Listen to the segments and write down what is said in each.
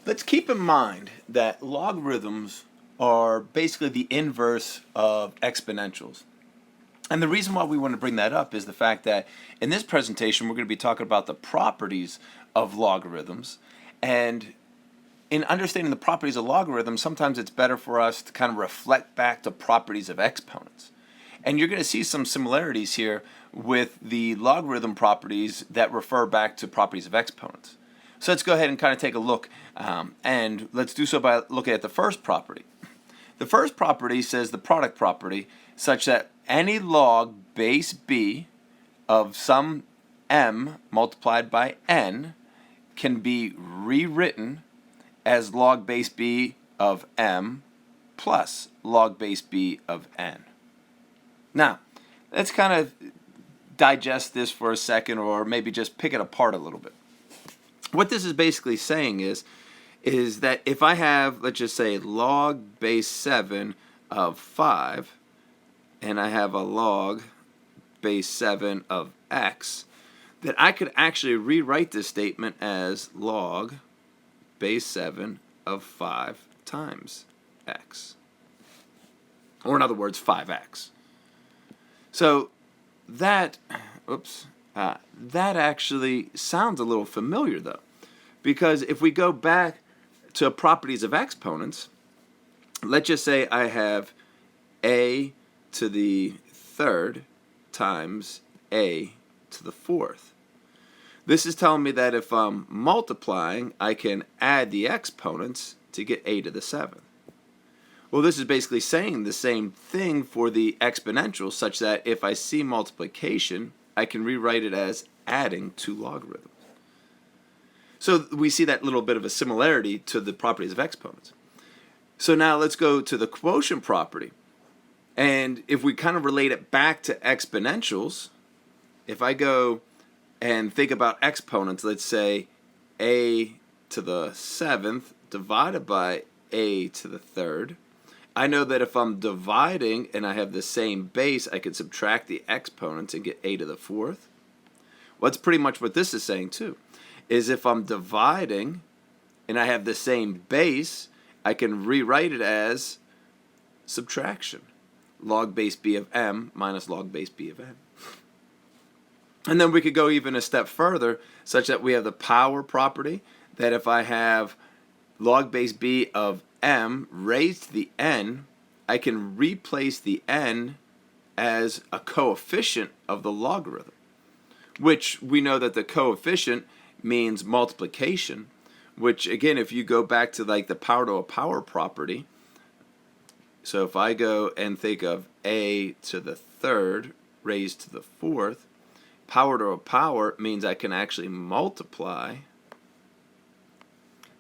Let's keep in mind that logarithms are basically the inverse of exponentials. And the reason why we want to bring that up is the fact that in this presentation we're going to be talking about the properties of logarithms. And in understanding the properties of logarithms, sometimes it's better for us to kind of reflect back to properties of exponents. And you're going to see some similarities here with the logarithm properties that refer back to properties of exponents. So let's go ahead and kind of take a look, and let's do so by looking at the first property. The first property says the product property such that any log base b of some m multiplied by n can be rewritten as log base b of m plus log base b of n. Now, let's kind of digest this for a second, or maybe just pick it apart a little bit. What this is basically saying is that if I have, let's just say, log base 7 of 5, and I have a log base 7 of x, that I could actually rewrite this statement as log base 7 of 5 times x. Or in other words, 5x. So that actually sounds a little familiar, though, because if we go back to properties of exponents, let's just say I have a to the third times a to the fourth. This is telling me that if I'm multiplying, I can add the exponents to get a to the seventh. Well, this is basically saying the same thing for the exponential, such that if I see multiplication, I can rewrite it as adding two logarithms. So we see that little bit of a similarity to the properties of exponents. So now let's go to the quotient property. And if we kind of relate it back to exponentials, if I go and think about exponents, let's say a to the seventh divided by a to the third, I know that if I'm dividing and I have the same base, I can subtract the exponents and get a to the fourth. Well, that's pretty much what this is saying too, is if I'm dividing and I have the same base, I can rewrite it as subtraction. Log base b of m minus log base b of n. And then we could go even a step further, such that we have the power property, that if I have log base b of m raised to the n, I can replace the n as a coefficient of the logarithm, which we know that the coefficient means multiplication, which again, if you go back to like the power to a power property, so if I go and think of a to the third raised to the fourth, power to a power means I can actually multiply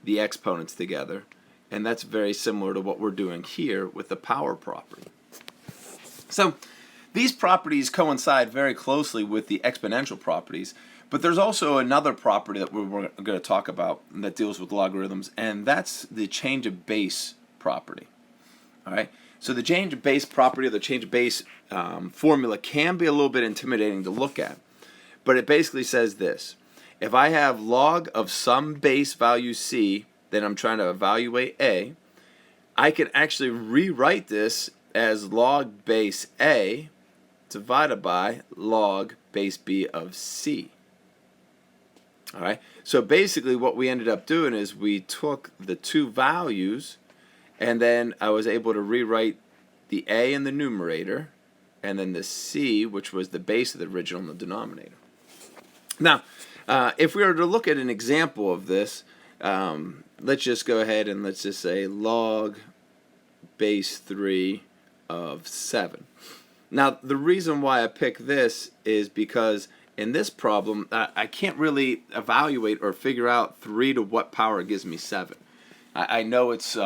the exponents together, and that's very similar to what we're doing here with the power property. So these properties coincide very closely with the exponential properties, but there's also another property that we're going to talk about that deals with logarithms, and that's the change of base property. All right. So the change of base property, or the change of base formula, can be a little bit intimidating to look at, but it basically says this: if I have log of some base value c, then I'm trying to evaluate a, I can actually rewrite this as log base a divided by log base b of c. All right. So basically, what we ended up doing is we took the two values, and then I was able to rewrite the a in the numerator, and then the c, which was the base of the original, in the denominator. Now, if we were to look at an example of this, let's just go ahead and let's just say log base 3 of 7. Now, the reason why I picked this is because in this problem, I can't really evaluate or figure out 3 to what power gives me 7. I know it's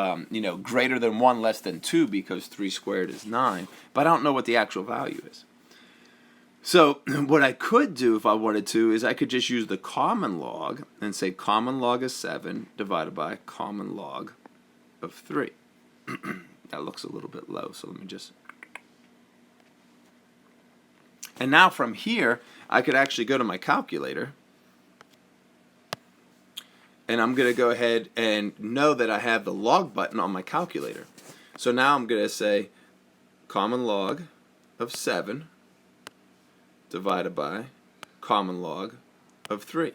greater than 1, less than 2, because 3 squared is 9, but I don't know what the actual value is. So what I could do if I wanted to is I could just use the common log and say common log of 7 divided by common log of 3. That looks a little bit low, so let me just... And now from here, I could actually go to my calculator and I'm going to go ahead and know that I have the log button on my calculator. So now I'm going to say common log of 7 divided by common log of 3.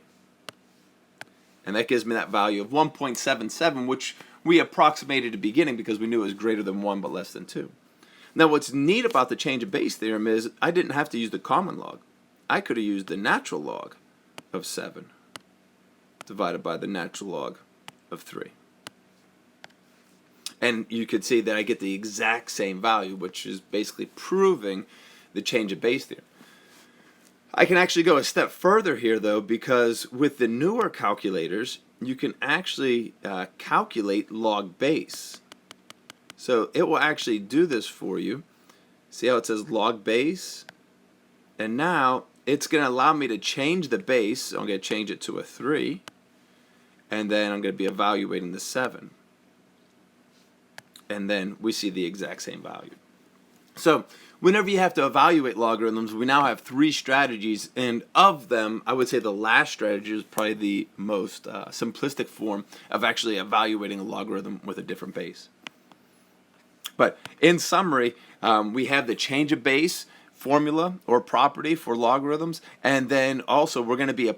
And that gives me that value of 1.77, which we approximated at the beginning because we knew it was greater than 1 but less than 2. Now what's neat about the change of base theorem is I didn't have to use the common log. I could have used the natural log of 7 divided by the natural log of 3. And you could see that I get the exact same value, which is basically proving the change of base theorem. I can actually go a step further here, though, because with the newer calculators, you can actually calculate log base. So it will actually do this for you. See how it says log base? And now it's going to allow me to change the base. So I'm going to change it to a 3. And then I'm going to be evaluating the 7. And then we see the exact same value. So whenever you have to evaluate logarithms, we now have 3 strategies, and of them, I would say the last strategy is probably the most simplistic form of actually evaluating a logarithm with a different base. But in summary, we have the change of base formula or property for logarithms, and then also we're going to be